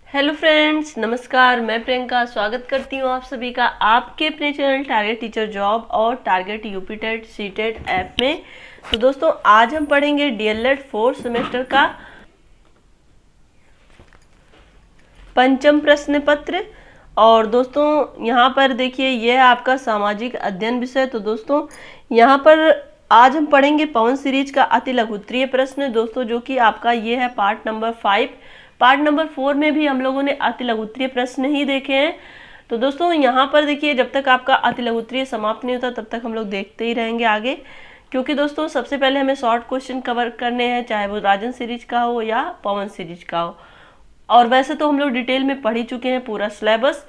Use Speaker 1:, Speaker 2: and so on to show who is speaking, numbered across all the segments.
Speaker 1: Hello friends, नमस्कार। मैं प्रियंका स्वागत करती हूँ आप सभी का आपके अपने चैनल टारगेट टीचर जॉब और target UP TET C TET app में। तो दोस्तों, आज हम पढ़ेंगे डीएलएड 4th सेमेस्टर का पंचम प्रश्न पत्र। और दोस्तों, यहाँ पर देखिए, यह है आपका सामाजिक अध्ययन विषय। तो दोस्तों, यहाँ पर आज हम पढ़ेंगे पवन सीरीज का अति लघुत्तरीय प्रश्न दोस्तों, जो कि आपका ये है पार्ट नंबर 5। पार्ट नंबर 4 में भी हम लोगों ने अति लघुत्तरीय प्रश्न ही देखे हैं। तो दोस्तों, यहाँ पर देखिए, जब तक आपका अति लघुत्तरीय समाप्त नहीं होता तब तक हम लोग देखते ही रहेंगे आगे, क्योंकि दोस्तों सबसे पहले हमें शॉर्ट क्वेश्चन कवर करने हैं, चाहे वो राजन सीरीज का हो या पवन सीरीज का हो। और वैसे तो हम लोग डिटेल में पढ़ ही चुके हैं पूरा सिलेबस,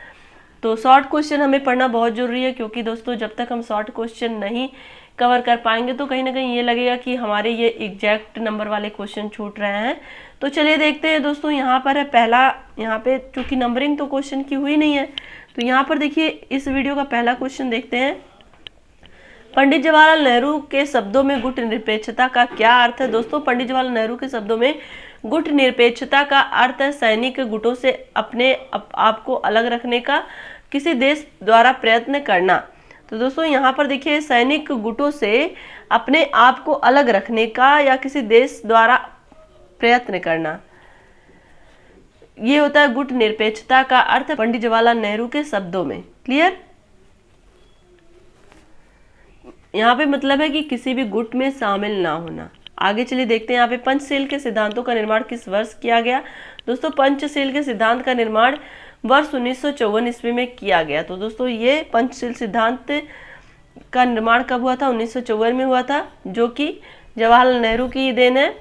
Speaker 1: तो शॉर्ट क्वेश्चन हमें पढ़ना बहुत ज़रूरी है, क्योंकि दोस्तों जब तक हम शॉर्ट क्वेश्चन नहीं कवर कर पाएंगे तो कहीं ना कहीं ये लगेगा कि हमारे ये एग्जैक्ट नंबर वाले क्वेश्चन छूट रहे हैं। तो चलिए देखते हैं दोस्तों। यहाँ पर है पहला, यहाँ पे चूंकि नंबरिंग तो क्वेश्चन की हुई नहीं है, तो यहाँ पर देखिए इस वीडियो का पहला क्वेश्चन देखते हैं। पंडित जवाहरलाल नेहरू के शब्दों में गुट निरपेक्षता का क्या अर्थ है? दोस्तों, पंडित जवाहरलाल नेहरू के शब्दों में गुट निरपेक्षता का अर्थ है सैनिक गुटों से अपने आप को अलग रखने का किसी देश द्वारा प्रयत्न करना। तो दोस्तों, यहाँ पर देखिए, सैनिक गुटों से अपने आप को अलग रखने का या किसी देश द्वारा प्रयत्न करना, ये होता है गुट निरपेक्षता का अर्थ पंडित जवाहरलाल नेहरू के शब्दों में। क्लियर? यहाँ पे मतलब है कि किसी भी गुट में शामिल ना होना। आगे चलिए देखते हैं, यहाँ पे पंचशील के सिद्धांतों का निर्माण किस वर्ष किया गया? दोस्तों, पंचशील के सिद्धांत का निर्माण वर्ष 1954 ईस्वी में किया गया। तो दोस्तों, ये पंचशील सिद्धांत का निर्माण कब हुआ था? 1954 में हुआ था, जो कि जवाहरलाल नेहरू की देन है।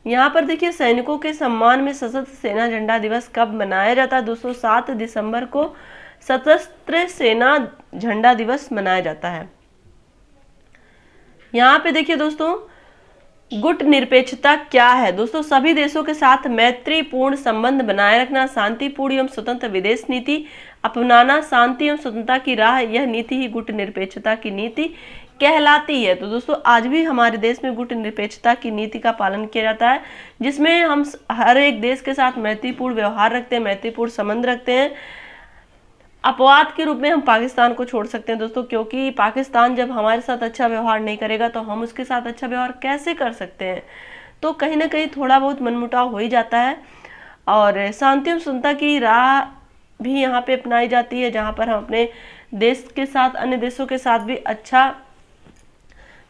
Speaker 1: यहाँ पर देखिए, सैनिकों के सम्मान में सशस्त्र सेना झंडा दिवस कब मनाया जाता है? दोस्तों, 7 दिसंबर को सशस्त्र सेना झंडा दिवस मनाया जाता है। यहाँ पे देखिए दोस्तों, गुट निरपेक्षता क्या है? दोस्तों, सभी देशों के साथ मैत्रीपूर्ण संबंध बनाए रखना, शांतिपूर्ण एवं स्वतंत्र विदेश नीति अपनाना, शांति एवं स्वतंत्रता की राह, यह नीति ही गुट निरपेक्षता की नीति कहलाती है। तो दोस्तों, आज भी हमारे देश में गुट निरपेक्षता की नीति का पालन किया जाता है, जिसमें हम हर एक देश के साथ मैत्रीपूर्ण व्यवहार रखते हैं, मैत्रीपूर्ण संबंध रखते हैं। अपवाद के रूप में हम पाकिस्तान को छोड़ सकते हैं दोस्तों, क्योंकि पाकिस्तान जब हमारे साथ अच्छा व्यवहार नहीं करेगा तो हम उसके साथ अच्छा व्यवहार कैसे कर सकते हैं? तो कहीं ना कहीं थोड़ा बहुत मनमुटाव हो ही जाता है। और शांति और स्वतंत्रता की राह भी यहाँ पे अपनाई जाती है, जहाँ पर हम अपने देश के साथ अन्य देशों के साथ भी अच्छा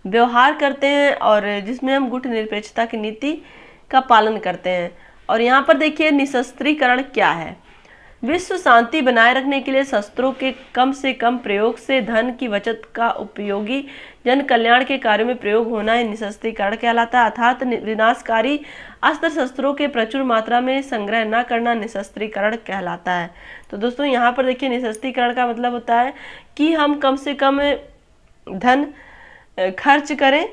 Speaker 1: व्यवहार करते हैं, और जिसमें हम गुट निरपेक्षता की नीति का पालन करते हैं। और यहाँ पर देखिए, निशस्त्रीकरण क्या है? विश्व शांति बनाए रखने के लिए शस्त्रों के कम से कम प्रयोग से धन की बचत का उपयोगी जन कल्याण के कार्यों में प्रयोग होना ही निशस्त्रीकरण कहलाता है। अर्थात विनाशकारी अस्त्र शस्त्रों के प्रचुर मात्रा में संग्रह न करना निशस्त्रीकरण कहलाता है। तो दोस्तों, यहाँ पर देखिए, निशस्त्रीकरण का मतलब होता है कि हम कम से कम धन खर्च करें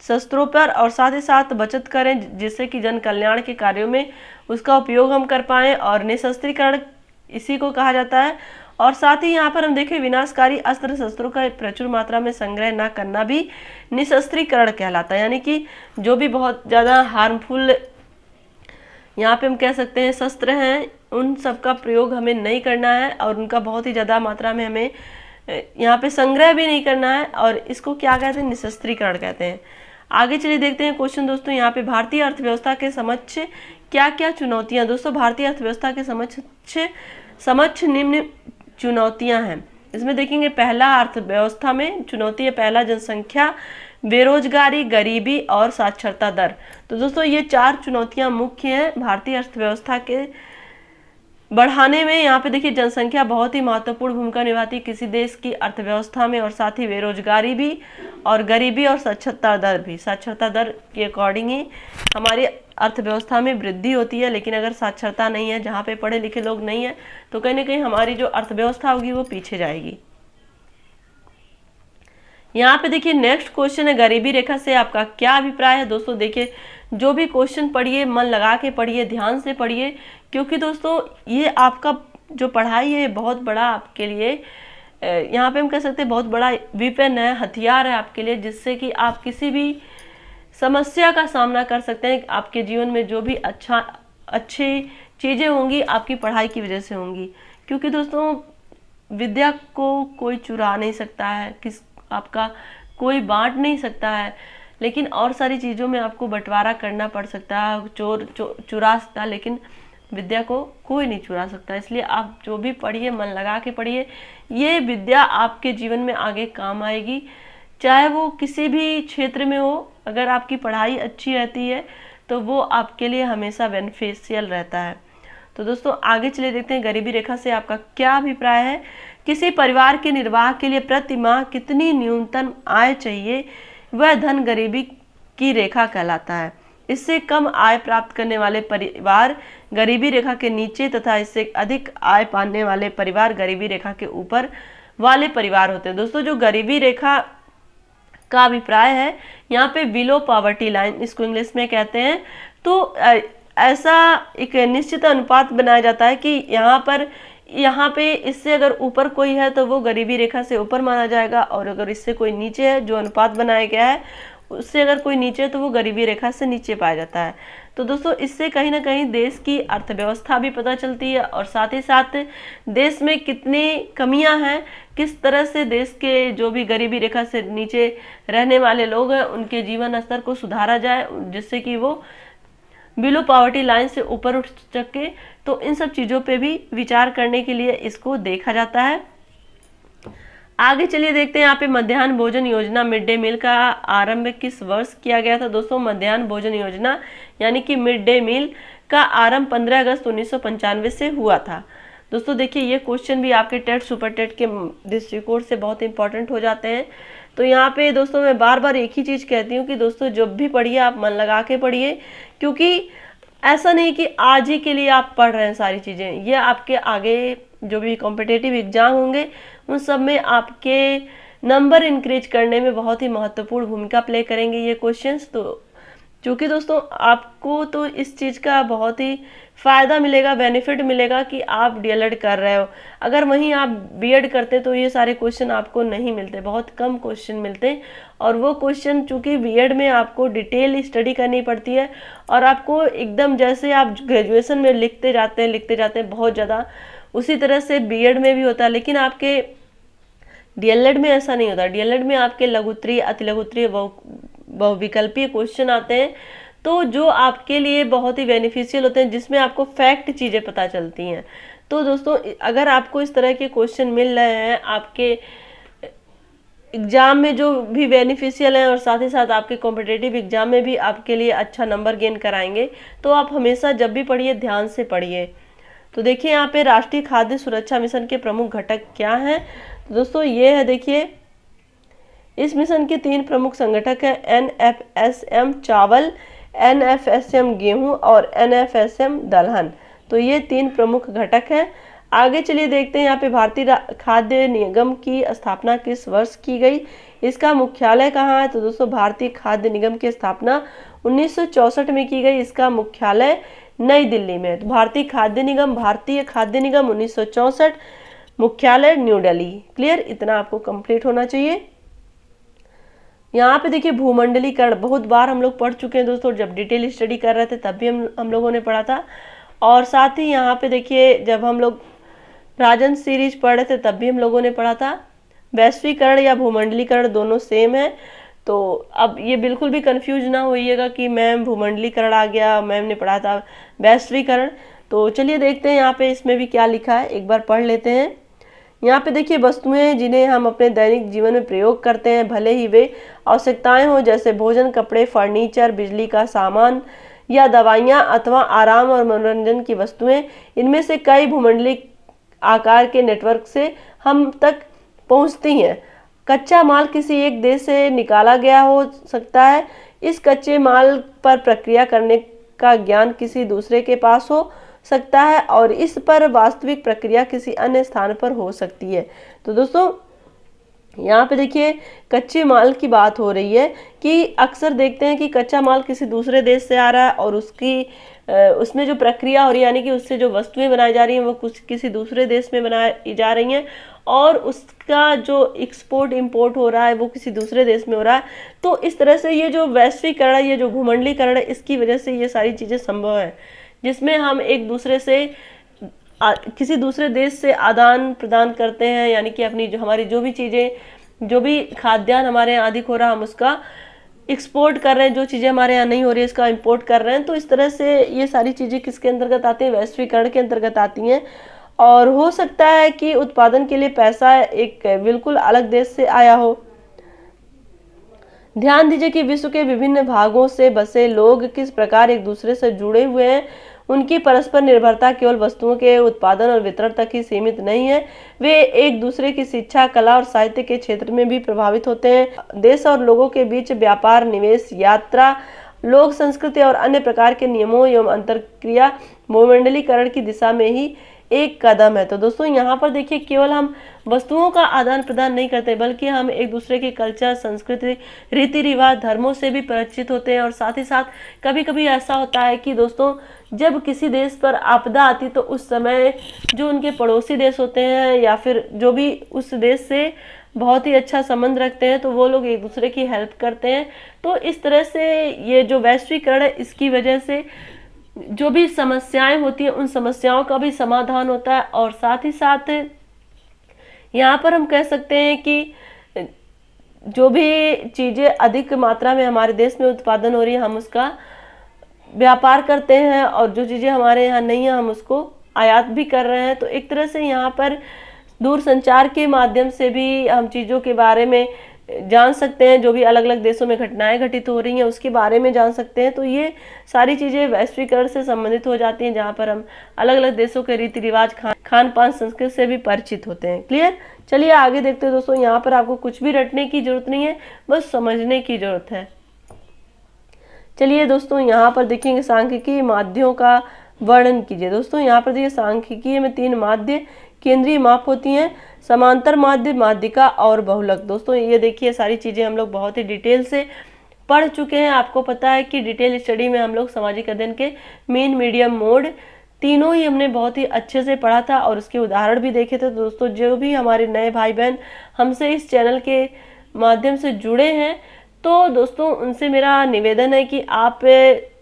Speaker 1: शस्त्रों पर, और साथ ही साथ बचत करें, जिससे कि जन कल्याण के कार्यों में उसका उपयोग हम कर पाएं। और निशस्त्रीकरण इसी को कहा जाता है। और साथ ही यहाँ पर हम देखें, विनाशकारी अस्त्र शस्त्रों का प्रचुर मात्रा में संग्रह न करना भी निशस्त्रीकरण कहलाता है। यानी कि जो भी बहुत ज़्यादा हार्मफुल, यहाँ पे हम कह सकते हैं, शस्त्र हैं, उन सब का प्रयोग हमें नहीं करना है, और उनका बहुत ही ज़्यादा मात्रा में हमें यहाँ पे संग्रह भी नहीं करना है, और इसको क्या कहते हैं? निशस्त्रीकरण कहते हैं। आगे चलिए देखते हैं क्वेश्चन दोस्तों। यहाँ पे भारतीय अर्थव्यवस्था के समक्ष क्या क्या चुनौतियां? दोस्तों, भारतीय अर्थव्यवस्था के समक्ष निम्न चुनौतियां हैं। इसमें देखेंगे, पहला अर्थव्यवस्था में चुनौती है, पहला जनसंख्या, बेरोजगारी, गरीबी और साक्षरता दर। तो दोस्तों, ये 4 चुनौतियां मुख्य हैं भारतीय अर्थव्यवस्था के बढ़ाने में। यहाँ पे देखिए, जनसंख्या बहुत ही महत्वपूर्ण भूमिका निभाती है किसी देश की अर्थव्यवस्था में, और साथ ही बेरोजगारी भी, और गरीबी, और साक्षरता दर भी। साक्षरता दर के अकॉर्डिंग ही हमारी अर्थव्यवस्था में वृद्धि होती है। लेकिन अगर साक्षरता नहीं है, जहाँ पे पढ़े लिखे लोग नहीं है, तो कहीं ना कहीं हमारी जो अर्थव्यवस्था होगी वो पीछे जाएगी। यहाँ पे देखिए, नेक्स्ट क्वेश्चन है, गरीबी रेखा से आपका क्या अभिप्राय है? दोस्तों देखिए, जो भी क्वेश्चन पढ़िए, मन लगा के पढ़िए, ध्यान से पढ़िए, क्योंकि दोस्तों ये आपका जो पढ़ाई है बहुत बड़ा आपके लिए, यहाँ पे हम कह सकते हैं बहुत बड़ा वेपन है, हथियार है आपके लिए, जिससे कि आप किसी भी समस्या का सामना कर सकते हैं। आपके जीवन में जो भी अच्छी चीज़ें होंगी आपकी पढ़ाई की वजह से होंगी, क्योंकि दोस्तों विद्या को कोई चुरा नहीं सकता है, आपका कोई बांट नहीं सकता है, लेकिन और सारी चीज़ों में आपको बंटवारा करना पड़ सकता है, चुरा सकता है, लेकिन विद्या को कोई नहीं चुरा सकता। इसलिए आप जो भी पढ़िए मन लगा के पढ़िए, ये विद्या आपके जीवन में आगे काम आएगी, चाहे वो किसी भी क्षेत्र में हो। अगर आपकी पढ़ाई अच्छी रहती है तो वो आपके लिए हमेशा बेनिफिशियल रहता है। तो दोस्तों आगे चले देखते हैं गरीबी रेखा से आपका क्या अभिप्राय है। किसी परिवार के निर्वाह के लिए प्रति माह कितनी न्यूनतम आय चाहिए, वह धन गरीबी की रेखा कहलाता है। इससे कम आय प्राप्त करने वाले परिवार गरीबी रेखा के नीचे तथा इससे अधिक आय पाने वाले परिवार गरीबी रेखा के ऊपर वाले परिवार होते हैं। दोस्तों जो गरीबी रेखा का अभिप्राय है, यहाँ पे बिलो पॉवर्टी लाइन इसको इंग्लिश में कहते हैं। तो ऐसा एक निश्चित अनुपात बनाया जाता है कि यहाँ पे इससे अगर ऊपर कोई है तो वो गरीबी रेखा से ऊपर माना जाएगा, और अगर इससे कोई नीचे है, जो अनुपात बनाया गया है उससे अगर कोई नीचे है तो वो गरीबी रेखा से नीचे पाया जाता है। तो दोस्तों इससे कहीं ना कहीं देश की अर्थव्यवस्था भी पता चलती है, और साथ ही साथ देश में कितनी कमियां हैं, किस तरह से देश के जो भी गरीबी रेखा से नीचे रहने वाले लोग हैं उनके जीवन स्तर को सुधारा जाए, जिससे कि वो बिलो पॉवर्टी लाइन से ऊपर उठ सके। तो इन सब चीज़ों पे भी विचार करने के लिए इसको देखा जाता है। आगे चलिए देखते हैं यहाँ पे मध्याह्न भोजन योजना मिड डे मील का आरंभ किस वर्ष किया गया था। दोस्तों मध्याह्न भोजन योजना यानी कि मिड डे मील का आरंभ 15 अगस्त 1995 से हुआ था। दोस्तों देखिए ये क्वेश्चन भी आपके टेट सुपर टेट के दृष्टिकोण से बहुत इंपॉर्टेंट हो जाते हैं। तो यहाँ पे दोस्तों मैं बार बार एक ही चीज़ कहती हूँ कि दोस्तों जब भी पढ़िए आप मन लगा के पढ़िए, क्योंकि ऐसा नहीं कि आज ही के लिए आप पढ़ रहे हैं सारी चीज़ें, ये आपके आगे जो भी कॉम्पिटिटिव एग्जाम होंगे उन सब में आपके नंबर इंक्रीज करने में बहुत ही महत्वपूर्ण भूमिका प्ले करेंगे ये क्वेश्चंस। तो क्योंकि दोस्तों आपको तो इस चीज़ का बहुत ही फ़ायदा मिलेगा, बेनिफिट मिलेगा कि आप डीएलएड कर रहे हो। अगर वहीं आप बीएड करते तो ये सारे क्वेश्चन आपको नहीं मिलते, बहुत कम क्वेश्चन मिलते, और वो क्वेश्चन चूँकि बीएड में आपको डिटेल स्टडी करनी पड़ती है, और आपको एकदम जैसे आप ग्रेजुएशन में लिखते जाते हैं बहुत ज़्यादा, उसी तरह से बीएड में भी होता है। लेकिन आपके डीएलएड में ऐसा नहीं होता। डीएलएड में आपके लघुत्तरीय, अतिलघुत्तरीय, बहुविकल्पीय क्वेश्चन आते हैं, तो जो आपके लिए बहुत ही बेनिफिशियल होते हैं, जिसमें आपको फैक्ट चीज़ें पता चलती हैं। तो दोस्तों अगर आपको इस तरह के क्वेश्चन मिल रहे हैं आपके एग्जाम में जो भी बेनिफिशियल हैं, और साथ ही साथ आपके कॉम्पिटिटिव एग्जाम में भी आपके लिए अच्छा नंबर गेन कराएंगे, तो आप हमेशा जब भी पढ़िए ध्यान से पढ़िए। तो देखिए यहाँ पे राष्ट्रीय खाद्य सुरक्षा मिशन के प्रमुख घटक क्या हैं। तो दोस्तों ये है, देखिए इस मिशन के 3 प्रमुख संगठक हैं, एनएफएसएम चावल, एनएफएसएम गेहूं और एनएफएसएम दलहन। तो ये 3 प्रमुख घटक हैं। आगे चलिए देखते हैं यहाँ पे भारतीय खाद्य निगम की स्थापना किस वर्ष की गई, इसका मुख्यालय कहाँ है। तो दोस्तों भारतीय खाद्य निगम की स्थापना 1964 में की गई, इसका मुख्यालय नई दिल्ली में। तो भारतीय खाद्य निगम 1964, मुख्यालय न्यू दिल्ली। क्लियर, इतना आपको कंप्लीट होना चाहिए। यहाँ पे देखिए भूमंडलीकरण बहुत बार हम लोग पढ़ चुके हैं दोस्तों, जब डिटेल स्टडी कर रहे थे तब भी हम लोगों ने पढ़ा था, और साथ ही यहाँ पे देखिए जब हम लोग राजन सीरीज पढ़ रहे थे तब भी हम लोगों ने पढ़ा था। वैश्वीकरण या भूमंडलीकरण दोनों सेम है, तो अब ये बिल्कुल भी कंफ्यूज ना होइएगा कि मैम भूमंडलीकरण आ गया, मैम ने पढ़ा था वैश्वीकरण। तो चलिए देखते हैं यहाँ पे इसमें भी क्या लिखा है, एक बार पढ़ लेते हैं। यहाँ पे देखिए वस्तुएं जिन्हें हम अपने दैनिक जीवन में प्रयोग करते हैं, भले ही वे आवश्यकताएं हों, जैसे भोजन, कपड़े, फर्नीचर, बिजली का सामान या दवाइयाँ अथवा आराम और मनोरंजन की वस्तुएं, इनमें से कई भूमंडलीय आकार के नेटवर्क से हम तक पहुँचती हैं। कच्चा माल किसी एक देश से निकाला गया हो सकता है, इस कच्चे माल पर प्रक्रिया करने का ज्ञान किसी दूसरे के पास हो सकता है, और इस पर वास्तविक प्रक्रिया किसी अन्य स्थान पर हो सकती है। तो दोस्तों यहाँ पे देखिए कच्चे माल की बात हो रही है कि अक्सर देखते हैं कि कच्चा माल किसी दूसरे देश से आ रहा है, और उसमें जो प्रक्रिया हो रही है, यानी कि उससे जो वस्तुएं बनाई जा रही हैं वो कुछ किसी दूसरे देश में बनाई जा रही हैं, और उसका जो एक्सपोर्ट इंपोर्ट हो रहा है वो किसी दूसरे देश में हो रहा है। तो इस तरह से ये जो वैश्वीकरण है, ये जो भूमंडलीकरण है, इसकी वजह से ये सारी चीज़ें संभव है। जिसमें हम एक दूसरे से किसी दूसरे देश से आदान प्रदान करते हैं, यानी कि अपनी जो हमारी जो भी चीज़ें, जो भी खाद्यान्न हमारे यहाँ अधिक हो रहा हम उसका एक्सपोर्ट कर रहे हैं, जो चीज़ें हमारे यहाँ नहीं हो रही है इसका इंपोर्ट कर रहे हैं। तो इस तरह से ये सारी चीज़ें किसके अंतर्गत आती हैं, वैश्वीकरण के अंतर्गत आती हैं। और हो सकता है कि उत्पादन के लिए पैसा एक बिल्कुल अलग देश से आया हो। ध्यान दीजिए कि विश्व के विभिन्न भागों से बसे लोग किस प्रकार एक दूसरे से जुड़े हुए हैं। उनकी परस्पर निर्भरता केवल वस्तुओं के उत्पादन और वितरण तक ही सीमित नहीं है, वे एक दूसरे की शिक्षा, कला और साहित्य के क्षेत्र में भी प्रभावित होते हैं। देश और लोगों के बीच व्यापार, निवेश, यात्रा, लोक संस्कृति और अन्य प्रकार के नियमों एवं अंतरक्रिया भूमंडलीकरण की दिशा में ही एक कदम है। तो दोस्तों यहाँ पर देखिए, केवल हम वस्तुओं का आदान प्रदान नहीं करते, बल्कि हम एक दूसरे के कल्चर, संस्कृति, रीति रिवाज, धर्मों से भी परिचित होते हैं। और साथ ही साथ कभी कभी ऐसा होता है कि दोस्तों, जब किसी देश पर आपदा आती तो उस समय जो उनके पड़ोसी देश होते हैं या फिर जो भी उस देश से बहुत ही अच्छा संबंध रखते हैं, तो वो लोग एक दूसरे की हेल्प करते हैं। तो इस तरह से ये जो वैश्वीकरण है, इसकी वजह से जो भी समस्याएं होती हैं उन समस्याओं का भी समाधान होता है। और साथ ही साथ यहाँ पर हम कह सकते हैं कि जो भी चीज़ें अधिक मात्रा में हमारे देश में उत्पादन हो रही है हम उसका व्यापार करते हैं, और जो चीज़ें हमारे यहाँ नहीं है हम उसको आयात भी कर रहे हैं। तो एक तरह से यहाँ पर दूरसंचार के माध्यम से भी हम चीज़ों के बारे में जान सकते हैं, जो भी अलग अलग देशों में घटनाएं घटित हो रही हैं उसके बारे में जान सकते हैं। तो ये सारी चीज़ें वैश्वीकरण से संबंधित हो जाती हैं, जहाँ पर हम अलग अलग देशों के रीति रिवाज, खान पान, संस्कृति से भी परिचित होते हैं। क्लियर? चलिए आगे देखते हैं दोस्तों। यहाँ पर आपको कुछ भी रटने की जरूरत नहीं है, बस समझने की जरूरत है। चलिए दोस्तों, यहाँ पर देखेंगे सांख्यिकीय माध्यों का वर्णन कीजिए। दोस्तों यहाँ पर देखिए, सांख्यिकीय में 3 माध्य केंद्रीय माप होती हैं: समांतर माध्य, माध्यिका और बहुलक। दोस्तों ये देखिए, सारी चीज़ें हम लोग बहुत ही डिटेल से पढ़ चुके हैं। आपको पता है कि डिटेल स्टडी में हम लोग सामाजिक अध्ययन के मेन, मीडियम, मोड तीनों ही हमने बहुत ही अच्छे से पढ़ा था और उसके उदाहरण भी देखे थे। तो दोस्तों जो भी हमारे नए भाई बहन हमसे इस चैनल के माध्यम से जुड़े हैं, तो दोस्तों उनसे मेरा निवेदन है कि आप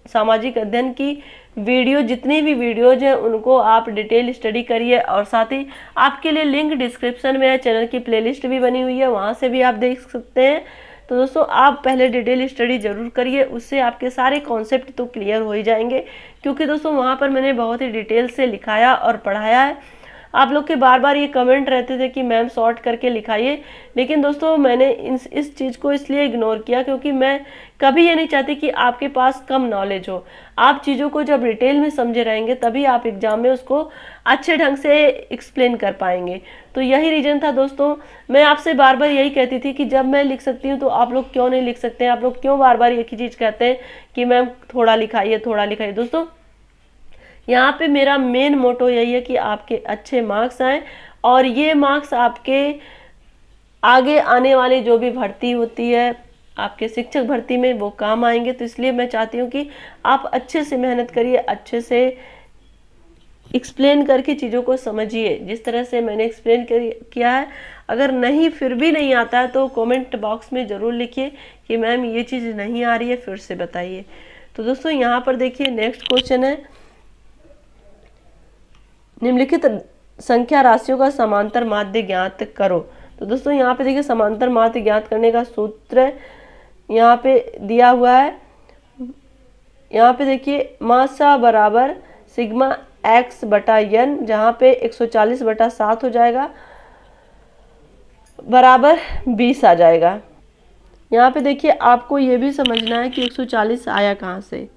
Speaker 1: सामाजिक अध्ययन की वीडियो, जितनी भी वीडियोज हैं उनको आप डिटेल स्टडी करिए। और साथ ही आपके लिए लिंक डिस्क्रिप्शन में है, चैनल की प्लेलिस्ट भी बनी हुई है, वहाँ से भी आप देख सकते हैं। तो दोस्तों आप पहले डिटेल स्टडी जरूर करिए, उससे आपके सारे कॉन्सेप्ट तो क्लियर हो ही जाएंगे, क्योंकि दोस्तों वहाँ पर मैंने बहुत ही डिटेल से लिखाया और पढ़ाया है। आप लोग के बार बार ये कमेंट रहते थे कि मैम शॉर्ट करके लिखाइए, लेकिन दोस्तों मैंने इस चीज़ को इसलिए इग्नोर किया क्योंकि मैं कभी ये नहीं चाहती कि आपके पास कम नॉलेज हो। आप चीज़ों को जब डिटेल में समझे रहेंगे तभी आप एग्जाम में उसको अच्छे ढंग से एक्सप्लेन कर पाएंगे। तो यही रीज़न था दोस्तों। मैं आपसे बार बार यही कहती थी कि जब मैं लिख सकती हूँ तो आप लोग क्यों नहीं लिख सकते हैं, आप लोग क्यों बार बार एक ही चीज़ कहते हैं कि मैम थोड़ा लिखाइए, थोड़ा लिखाइए। दोस्तों यहाँ पे मेरा मेन मोटो यही है कि आपके अच्छे मार्क्स आएँ, और ये मार्क्स आपके आगे आने वाली जो भी भर्ती होती है आपके शिक्षक भर्ती में वो काम आएंगे। तो इसलिए मैं चाहती हूँ कि आप अच्छे से मेहनत करिए, अच्छे से एक्सप्लेन करके चीज़ों को समझिए जिस तरह से मैंने एक्सप्लेन किया है। अगर नहीं फिर भी नहीं आता है तो कमेंट बॉक्स में ज़रूर लिखिए कि मैम ये चीज़ नहीं आ रही है, फिर से बताइए। तो दोस्तों यहाँ पर देखिए नेक्स्ट क्वेश्चन है, निम्नलिखित संख्या राशियों का समांतर माध्य ज्ञात करो। तो दोस्तों यहाँ पे देखिए समांतर माध्य ज्ञात करने का सूत्र यहाँ पे दिया हुआ है। यहाँ पे देखिए मासा बराबर सिग्मा x बटा n, जहाँ पे 140 बटा 7 हो जाएगा, बराबर 20 आ जाएगा। यहाँ पे देखिए आपको ये भी समझना है कि 140 आया कहाँ से।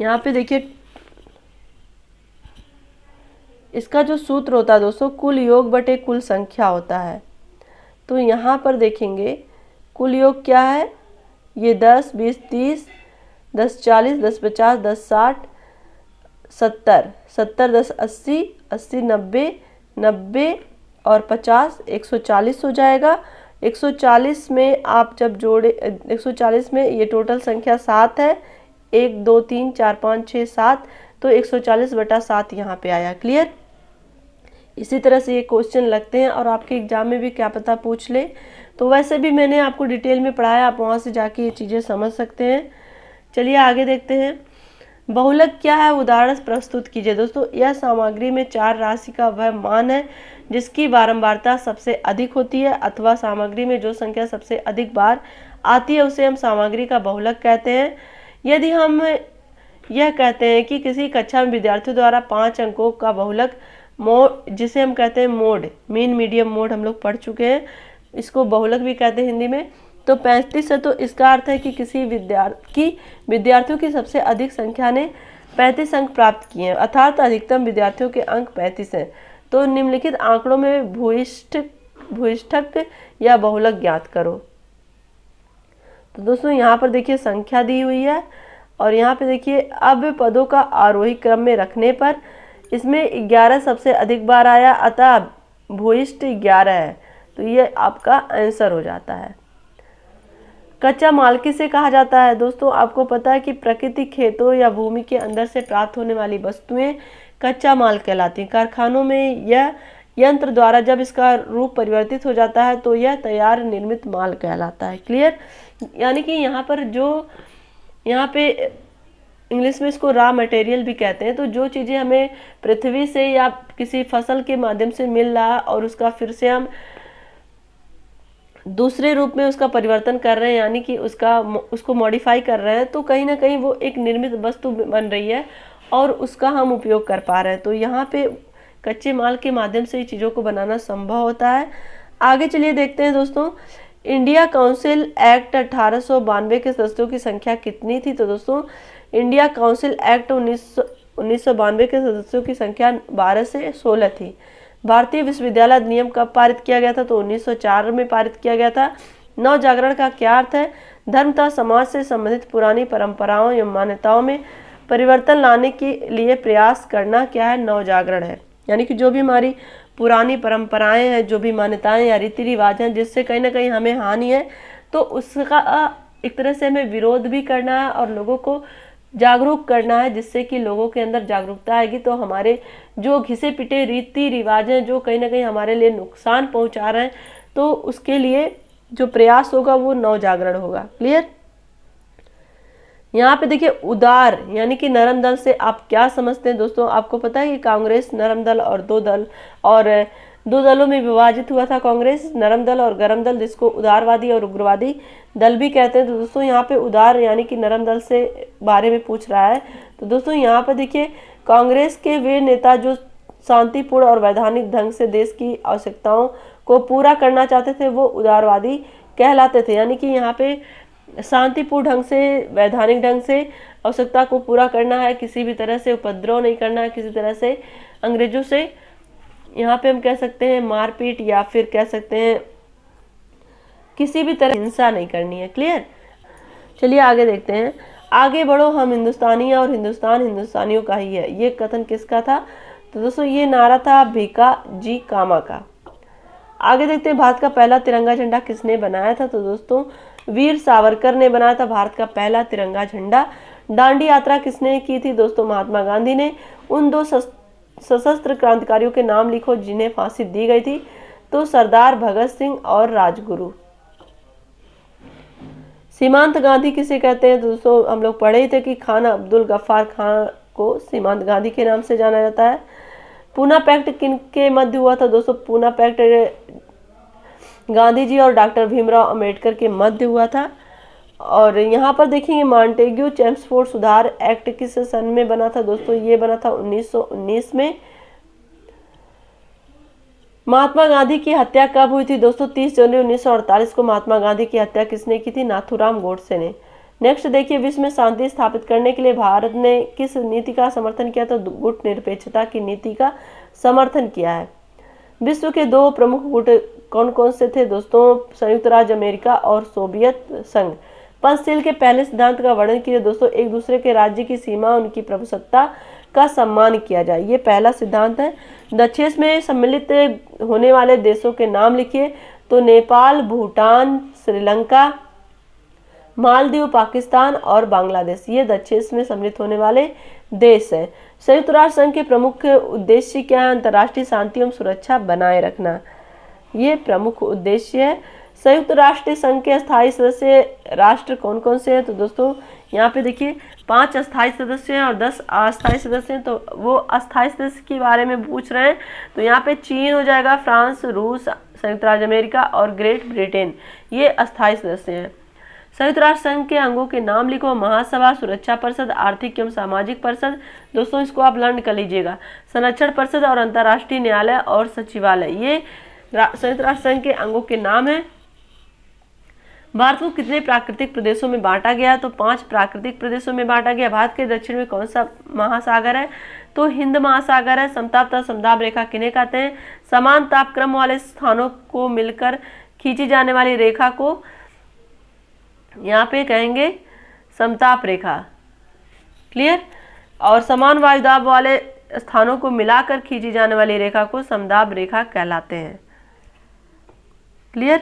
Speaker 1: यहाँ पे देखिए इसका जो सूत्र होता है दोस्तों, कुल योग बटे कुल संख्या होता है। तो यहाँ पर देखेंगे कुल योग क्या है, ये 10, 20, 30, 10, 40, 10, 50, 10, 60, 70, 70, 10, 80, 80, 90, 90 और 50, 140 हो जाएगा। 140 में आप जब जोड़े, 140 में ये टोटल संख्या 7 है, 1, 2, 3, 4, 5, 6, 7, तो 140 बटा 7 यहाँ पे आया। क्लियर? इसी तरह से ये क्वेश्चन लगते हैं और आपके एग्जाम में भी क्या पता पूछ ले। तो वैसे भी मैंने आपको डिटेल में पढ़ाया, आप वहाँ से जाके ये चीज़ें समझ सकते हैं। चलिए आगे देखते हैं। बहुलक क्या है, उदाहरण प्रस्तुत कीजिए। दोस्तों यह सामग्री में 4 राशि का वह मान है जिसकी बारंबारता सबसे अधिक होती है, अथवा सामग्री में जो संख्या सबसे अधिक बार आती है उसे हम सामग्री का बहुलक कहते हैं। यदि हम यह कहते हैं कि किसी कक्षा में विद्यार्थियों द्वारा 5 अंकों का बहुलक मोड, जिसे हम कहते हैं मोड, मीन मीडियम मोड हम लोग पढ़ चुके हैं, इसको बहुलक भी कहते हैं हिंदी में, तो 35 है। तो इसका अर्थ है कि किसी विद्यार्थियों की सबसे अधिक संख्या ने 35 अंक प्राप्त किए हैं, अर्थात अधिकतम विद्यार्थियों के अंक 35 हैं। तो निम्नलिखित आंकड़ों में भूयिष्ठक या बहुलक ज्ञात करो। तो दोस्तों यहाँ पर देखिए संख्या दी हुई है और यहाँ पे देखिए अब पदों का आरोही क्रम में रखने पर इसमें 11 सबसे अधिक बार आया, अतः भूयिष्ठ 11 है। तो ये आपका आंसर हो जाता है। कच्चा माल किसे कहा जाता है? दोस्तों आपको पता है कि प्रकृति, खेतों या भूमि के अंदर से प्राप्त होने वाली वस्तुएं कच्चा माल कहलाती हैं। कारखानों में यह यंत्र द्वारा जब इसका रूप परिवर्तित हो जाता है तो यह तैयार निर्मित माल कहलाता है। क्लियर? यानी कि यहाँ पे इंग्लिश में इसको रॉ मटेरियल भी कहते हैं। तो जो चीज़ें हमें पृथ्वी से या किसी फसल के माध्यम से मिल रहा है और उसका फिर से हम दूसरे रूप में उसका परिवर्तन कर रहे हैं, यानी कि उसको मॉडिफाई कर रहे हैं, तो कहीं ना कहीं वो एक निर्मित वस्तु बन रही है और उसका हम उपयोग कर पा रहे हैं। तो यहाँ पे कच्चे माल के माध्यम से ही चीज़ों को बनाना संभव होता है। आगे चलिए देखते हैं दोस्तों, इंडिया काउंसिल एक्ट 1892 के सदस्यों की संख्या कितनी थी? तो दोस्तों इंडिया काउंसिल एक्ट 1992 के सदस्यों की संख्या 12 से 16 थी। भारतीय विश्वविद्यालय अधिनियम कब पारित किया गया था? तो 1904 में पारित किया गया था। नव जागरण का क्या अर्थ है? धर्म तथा समाज से संबंधित पुरानी परंपराओं एवं मान्यताओं में परिवर्तन लाने के लिए प्रयास करना क्या है? नव जागरण है। यानी कि जो भी हमारी पुरानी परंपराएं हैं, जो भी मान्यताएं या रीति रिवाज हैं जिससे कहीं ना कहीं हमें हानि है, तो उसका एक तरह से हमें विरोध भी करना है और लोगों को जागरूक करना है, जिससे कि लोगों के अंदर जागरूकता आएगी। तो हमारे जो घिसे पिटे रीति रिवाज हैं जो कहीं ना कहीं हमारे लिए नुकसान पहुंचा रहे हैं, तो उसके लिए जो प्रयास होगा वो नव जागरण होगा। क्लियर? यहाँ पे देखिए उदार यानी कि नरम दल से आप क्या समझते हैं? दोस्तों आपको पता है कि कांग्रेस नरम दल और दो दलों में विभाजित हुआ था कांग्रेस, नरम दल और गरम दल, जिसको उदारवादी और उग्रवादी दल भी कहते हैं। तो दोस्तों यहाँ पे उदार यानी कि नरम दल से बारे में पूछ रहा है। तो दोस्तों यहाँ पे देखिए कांग्रेस के वे नेता जो शांतिपूर्ण और वैधानिक ढंग से देश की आवश्यकताओं को पूरा करना चाहते थे वो उदारवादी कहलाते थे। यानी कि यहाँ पे शांतिपूर्ण ढंग से, वैधानिक ढंग से आवश्यकता को पूरा करना है, किसी भी तरह से उपद्रव नहीं करना है, किसी तरह से अंग्रेजों से यहाँ पे हम कह सकते हैं मारपीट या फिर कह सकते हैं किसी भी तरह हिंसा नहीं करनी है। क्लियर? चलिए आगे देखते हैं। आगे बढ़ो हम हिंदुस्तानी और हिंदुस्तान हिंदुस्तानियों का ही है, ये कथन किसका था? तो दोस्तों ये नारा था भीका जी कामा का। आगे देखते हैं भारत का पहला तिरंगा झंडा किसने बनाया था? तो दोस्तों वीर सावरकर ने बनाया था भारत का पहला तिरंगा झंडा। दांडी यात्रा किसने की थी? दोस्तों महात्मा गांधी ने। उन दो सशस्त्र क्रांतिकारियों के नाम लिखो जिन्हें फांसी दी गई थी। तो सरदार भगत सिंह और राजगुरु। सीमांत गांधी किसे कहते हैं? दोस्तों हम लोग पढ़े ही थे कि खान अब्दुल गफ्फार खान को सीमांत गांधी के नाम से जाना जाता है। पूना पैक्ट किन के मध्य हुआ था? दोस्तों पूना पैक्ट गांधी जी और डॉक्टर भीमराव अंबेडकर के मध्य हुआ था। और यहाँ पर देखेंगे मॉन्टेग्यू चेम्सफोर्ड सुधार एक्ट किस सन में बना था? दोस्तों ये बना था 1919 में। महात्मा गांधी की हत्या कब हुई थी? दोस्तों 30 जनवरी 1948 को महात्मा गांधी की हत्या किसने की थी? नाथूराम गोडसे ने। नेक्स्ट देखिए, विश्व में शांति स्थापित करने के लिए भारत ने किस नीति का समर्थन किया? तो गुट निरपेक्षता की नीति का समर्थन किया है। विश्व के 2 प्रमुख गुट कौन कौन से थे? दोस्तों संयुक्त राज्य अमेरिका और सोवियत संघ। पंचशील के पहले सिद्धांत का वर्णन कीजिए। दोस्तों एक दूसरे के राज्य की सीमा, उनकी प्रभुसत्ता का सम्मान किया जाए, ये पहला सिद्धांत है। दक्षिण में सम्मिलित होने वाले देशों के नाम लिखिए। तो नेपाल, भूटान, श्रीलंका, मालदीव, पाकिस्तान और बांग्लादेश, ये दक्षिण में सम्मिलित होने वाले देश हैं। संयुक्त राष्ट्र संघ के प्रमुख उद्देश्य क्या है? अंतर्राष्ट्रीय शांति एवं सुरक्षा बनाए रखना, ये प्रमुख उद्देश्य है। संयुक्त राष्ट्र संघ के स्थायी सदस्य राष्ट्र कौन कौन से हैं? तो दोस्तों यहाँ पे देखिए 5 अस्थायी सदस्य हैं और 10 अस्थायी सदस्य हैं, तो वो अस्थायी सदस्य के बारे में पूछ रहे हैं। तो यहाँ पे चीन हो जाएगा, फ्रांस, रूस, संयुक्त राज्य अमेरिका और ग्रेट ब्रिटेन, ये अस्थायी सदस्य हैं। संयुक्त राष्ट्र संघ के अंगों के नाम लिखो। महासभा, सुरक्षा परिषद, आर्थिक एवं सामाजिक परिषद, दोस्तों इसको आप लर्न कर लीजिएगा। संरक्षण परिषद और अंतर्राष्ट्रीय न्यायालय और सचिवालय, ये संयुक्त राष्ट्र संघ के अंगों के नाम हैं। भारत को कितने प्राकृतिक प्रदेशों में बांटा गया? तो 5 प्राकृतिक प्रदेशों में बांटा गया। भारत के दक्षिण में कौन सा महासागर है? तो हिंद महासागर है। समताप तथा समताप रेखा किन्हें कहते हैं? समान तापक्रम वाले स्थानों को मिलकर खींची जाने वाली रेखा को यहाँ पे कहेंगे समताप रेखा। क्लियर? और समान वायुदाब वाले स्थानों को मिलाकर खींची जाने वाली रेखा को समदाब रेखा कहलाते हैं। क्लियर?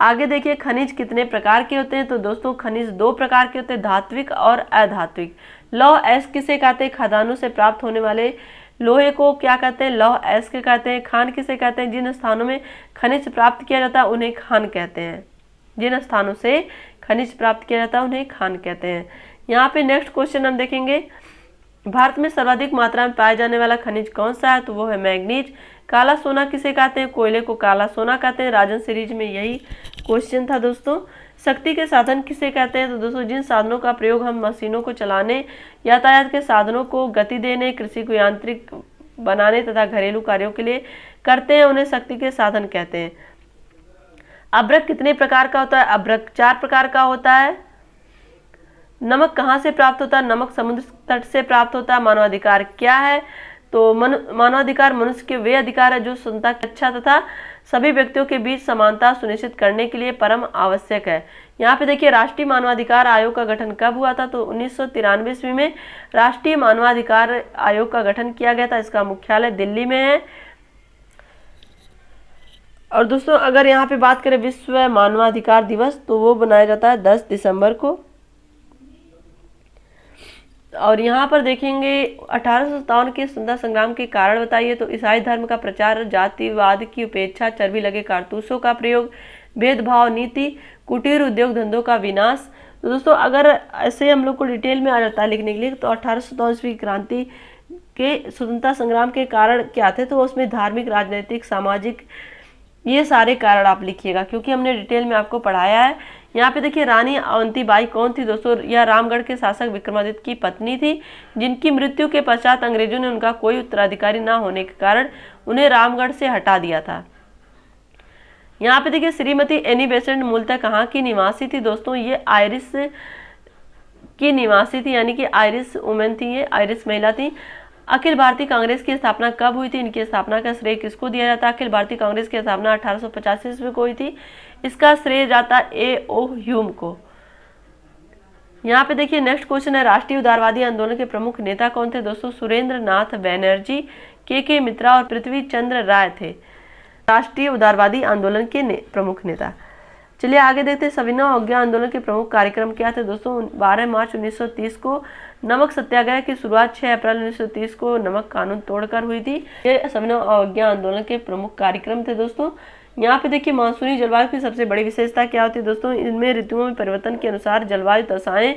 Speaker 1: आगे देखिए, खनिज कितने प्रकार के होते हैं? तो दोस्तों खनिज 2 प्रकार के होते हैं, धात्विक और अधात्विक। लौह अयस्क किसे कहते हैं? खदानों से प्राप्त होने वाले लोहे को क्या कहते हैं? लौह अयस्क कहते हैं। खान किसे कहते हैं? जिन स्थानों में खनिज प्राप्त किया जाता है उन्हें खान कहते हैं। जिन स्थानों से खनिज प्राप्त किया जाता है उन्हें खान कहते हैं। यहाँ पे नेक्स्ट क्वेश्चन हम देखेंगे, भारत में सर्वाधिक मात्रा में पाया जाने वाला खनिज कौन सा है? तो वो है मैग्नीज। काला सोना किसे कहते हैं? कोयले को काला सोना कहते हैं। राजन सीरीज में यही क्वेश्चन था दोस्तों। शक्ति के साधन किसे कहते हैं? तो दोस्तों जिन साधनों का प्रयोग हम मशीनों को चलाने, यातायात के साधनों को गति देने, कृषि को यांत्रिक बनाने तथा घरेलू कार्यों के लिए करते हैं उन्हें शक्ति के साधन कहते हैं। अभ्रक कितने प्रकार का होता है? अभ्रक 4 प्रकार का होता है। नमक कहाँ से प्राप्त होता है? नमक समुद्र तट से प्राप्त होता है। मानवाधिकार क्या है? तो मानवाधिकार मनुष्य के वे अधिकार है जो स्वतंत्रता, अच्छा तथा सभी व्यक्तियों के बीच समानता सुनिश्चित करने के लिए परम आवश्यक है। यहाँ पे देखिए राष्ट्रीय मानवाधिकार आयोग का गठन कब हुआ था? तो 1993 ईस्वी में राष्ट्रीय मानवाधिकार आयोग का गठन किया गया था। इसका मुख्यालय दिल्ली में है। और दोस्तों अगर यहाँ पे बात करें विश्व मानवाधिकार दिवस, तो वो बनाया जाता है 10 दिसंबर को। और यहाँ पर देखेंगे 1857 के स्वतंत्रता संग्राम के कारण बताइए। तो ईसाई धर्म का प्रचार, जातिवाद की उपेक्षा, चर्बी लगे कारतूसों का प्रयोग, भेदभाव नीति, कुटीर उद्योग धंधों का विनाश। तो दोस्तों अगर ऐसे हम लोग को डिटेल में आ जाता है लिखने के लिए, तो 1857 ईस्वी क्रांति के स्वतंत्रता संग्राम के कारण क्या थे? तो उसमें धार्मिक, राजनीतिक, सामाजिक, ये सारे कारण आप लिखिएगा क्योंकि हमने डिटेल में आपको पढ़ाया है। यहाँ पे देखिए रानी अवंतीबाई कौन थी दोस्तों? यह रामगढ़ के शासक विक्रमादित्य की पत्नी थी, जिनकी मृत्यु के पश्चात अंग्रेजों ने उनका कोई उत्तराधिकारी न होने के कारण उन्हें रामगढ़ से हटा दिया था। यहाँ पे देखिए श्रीमती एनी बेसेंट मूलतः कहाँ की निवासी थी दोस्तों? ये आयरिश की निवासी थी, यानी कि आयरिश वुमेन थी, ये आयरिश महिला थी। अखिल भारतीय कांग्रेस की स्थापना कब हुई थी? इनकी स्थापना का श्रेय किसको दिया जाता है? अखिल भारतीय कांग्रेस की स्थापना 1885 ईस्वी को हुई थी। इसका श्रेय जाता है A.O. ह्यूम को। यहाँ पे देखिए नेक्स्ट क्वेश्चन है, राष्ट्रीय उदारवादी आंदोलन के प्रमुख नेता कौन थे दोस्तों? सुरेंद्र नाथ बैनर्जी, के मित्रा और पृथ्वी चंद्र राय थे राष्ट्रीय उदारवादी आंदोलन के प्रमुख नेता। चलिए आगे देखते हैं, सविनय अवज्ञा आंदोलन के प्रमुख कार्यक्रम क्या थे दोस्तों? 12 मार्च 1930 को नमक सत्याग्रह की शुरुआत 6 अप्रैल 1930 को नमक कानून तोड़कर हुई थी। ये सविनय अवज्ञा आंदोलन के प्रमुख कार्यक्रम थे दोस्तों। यहाँ पे देखिए मानसूनी जलवायु की सबसे बड़ी विशेषता क्या होती है दोस्तों? इनमें ऋतुओं में परिवर्तन के अनुसार जलवायु दशाएं,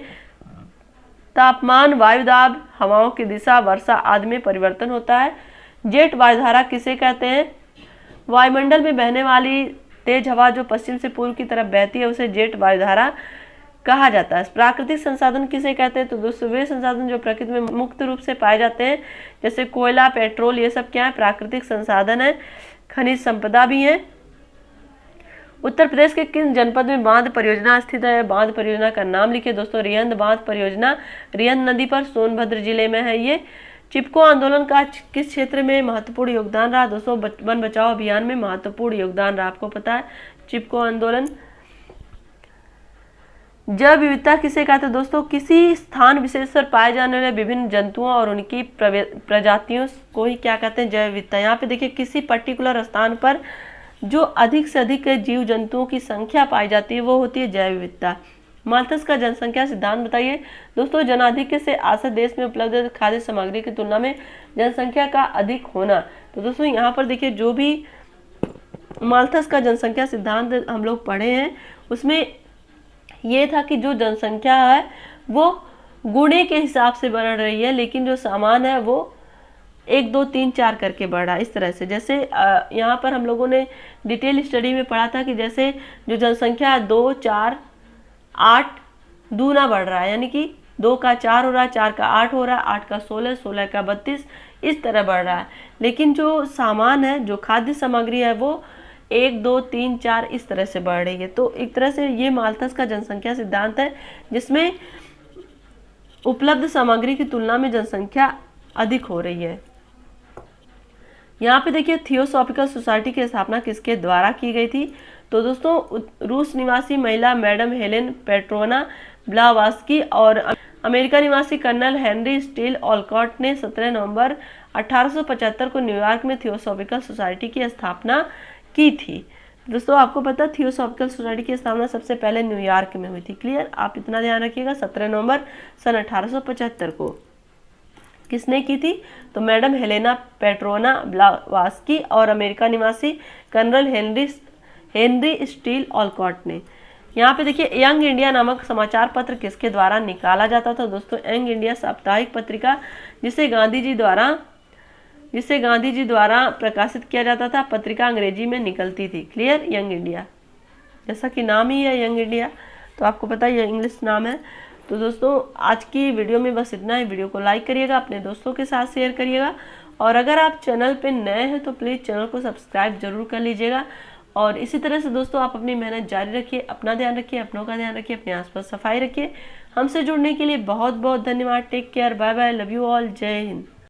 Speaker 1: तापमान, वायुदाब, हवाओं की दिशा, वर्षा आदि में परिवर्तन होता है। जेट वायुधारा किसे कहते हैं? वायुमंडल में बहने वाली तेज हवा जो पश्चिम से पूर्व की तरफ बहती है उसे जेट वायुधारा कहा जाता है। प्राकृतिक संसाधन किसे कहते हैं? तो दोस्तों वे संसाधन जो प्रकृति में मुक्त रूप से पाए जाते हैं, जैसे कोयला, पेट्रोल, ये सब क्या है? प्राकृतिक संसाधन है। खनिज संपदा भी है। उत्तर प्रदेश के किस जनपद में बांध परियोजना स्थित है? बांध परियोजना का नाम लिखिए दोस्तों। रिहंद बांध परियोजना रिहंद नदी पर सोनभद्र जिले में है ये। चिपको आंदोलन का किस क्षेत्र में महत्वपूर्ण योगदान रहा दोस्तों? वन बचाओ अभियान में महत्वपूर्ण योगदान रहा। आपको पता है चिपको आंदोलन। जैव विविधता किसे कहते हैं दोस्तों? किसी स्थान विशेष पर पाए जाने वाले विभिन्न जंतुओं और उनकी प्रजातियों को ही क्या कहते हैं? जैव विविधता। यहाँ पे देखिए किसी पर्टिकुलर स्थान पर जो अधिक से अधिक जीव जंतुओं की संख्या पाई जाती है वो होती है जैव विविधता। माल्थस का जनसंख्या सिद्धांत बताइए दोस्तों। जनाधिक्य से आसत देश में उपलब्ध खाद्य सामग्री की तुलना में जनसंख्या का अधिक होना। तो दोस्तों यहाँ पर देखिए जो भी माल्थस का जनसंख्या सिद्धांत हम लोग पढ़े हैं उसमें ये था कि जो जनसंख्या है वो गुणे के हिसाब से बढ़ रही है, लेकिन जो सामान है वो 1 2 3 4 करके बढ़ रहा है। इस तरह से जैसे यहाँ पर हम लोगों ने डिटेल स्टडी में पढ़ा था कि जैसे जो जनसंख्या 2 4 8 दूना बढ़ रहा है, यानी कि 2 का 4 हो रहा है, 4 का 8 हो रहा है, 8 का 16, 16 का 32, इस तरह बढ़ रहा है। लेकिन जो सामान है, जो खाद्य सामग्री है, वो 1 2 3 4 इस तरह से बढ़ रही है। तो एक तरह से ये माल्थस का जनसंख्या सिद्धांत है, जिसमें उपलब्ध सामग्री की तुलना में जनसंख्या अधिक हो रही है। यहाँ पे देखिए थियोसॉफिकल सोसाइटी की स्थापना किसके द्वारा की गई थी? तो दोस्तों रूस निवासी महिला मैडम हेलेन पेट्रोना ब्लावास्की और अमेरिका निवासी कर्नल हेनरी स्टील ऑलकॉट ने 17 नवंबर 1875 को न्यूयॉर्क में थियोसॉफिकल सोसाइटी की स्थापना की थी। दोस्तों आपको पता थियोसॉफिकल सोसाइटी की स्थापना सबसे पहले न्यूयॉर्क में हुई थी। क्लियर, आप इतना ध्यान रखिएगा। 17 नवंबर सन 1875 को किसने की थी? तो मैडम हेलेना पेट्रोना ब्लावास्की और अमेरिका निवासी कर्नल हेनरी स्टील ऑलकॉट ने। यहाँ पे देखिए यंग इंडिया नामक समाचार पत्र किसके द्वारा निकाला जाता था? दोस्तों यंग इंडिया साप्ताहिक पत्रिका, जिसे गांधी जी द्वारा प्रकाशित किया जाता था। पत्रिका अंग्रेजी में निकलती थी। क्लियर, यंग इंडिया, जैसा कि नाम ही है यंग इंडिया, तो आपको पता है ये इंग्लिश नाम है। तो दोस्तों आज की वीडियो में बस इतना ही। वीडियो को लाइक करिएगा, अपने दोस्तों के साथ शेयर करिएगा, और अगर आप चैनल पे नए हैं तो प्लीज़ चैनल को सब्सक्राइब जरूर कर लीजिएगा। और इसी तरह से दोस्तों आप अपनी मेहनत जारी रखिए, अपना ध्यान रखिए, अपनों का ध्यान रखिए, अपने आसपास सफाई रखिए। हमसे जुड़ने के लिए बहुत बहुत धन्यवाद। Take care, bye bye, love you all, जय हिंद।